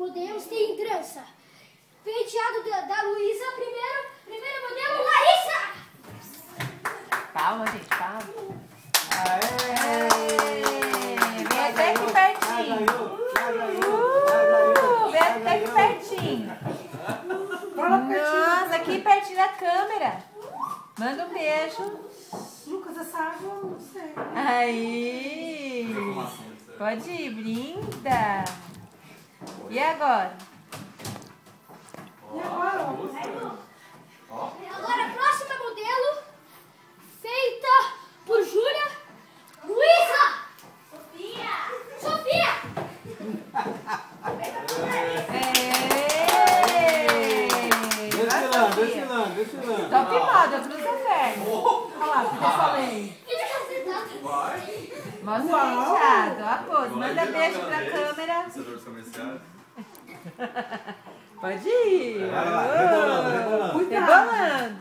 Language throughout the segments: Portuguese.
modelos têm trança. Penteado da Luísa, primeiro modelo, Larissa! Palma, gente, palma. Aê! Vem até aqui pertinho. Vem até aqui pertinho. Nossa, aqui pertinho da câmera. Manda um beijo. Lucas, essa água eu não sei. Aí. Pode ir, brinda. E agora? E agora? Agora a próxima modelo, feita por Júlia, Luísa! Sofia! Desfilando. Top moda, cruza a perna. Olha lá, o que eu falei. Mostra o penteado, a pose. Manda beijo pra câmera. Pode ir. Vai lá, rebolando. Rebolando.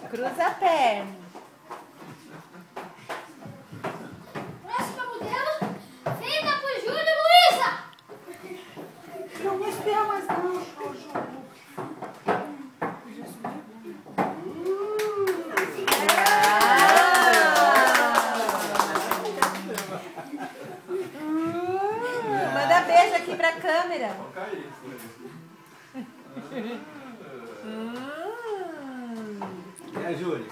Cruza a perna. Próxima modelo, feita por Júlia e Luísa! Não vou esperar mais não. Manda beijo aqui pra câmera. É, Júlia.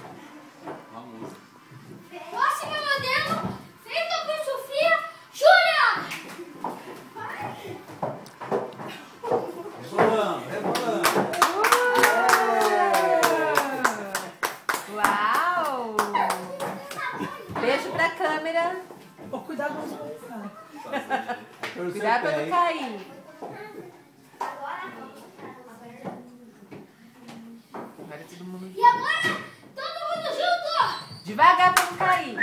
Próxima modelo, feita por Sofia, Júlia! Rebolando. Uau! Beijo pra câmera. Oh, cuidado com os Cuidado pra não cair. Agora todo mundo. E agora, todo mundo junto! Devagar pra não cair.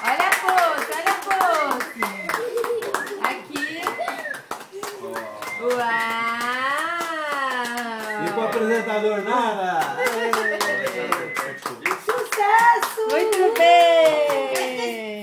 Olha a pose, olha a pose. Aqui. Uau! E com o apresentador nada. Muito bem!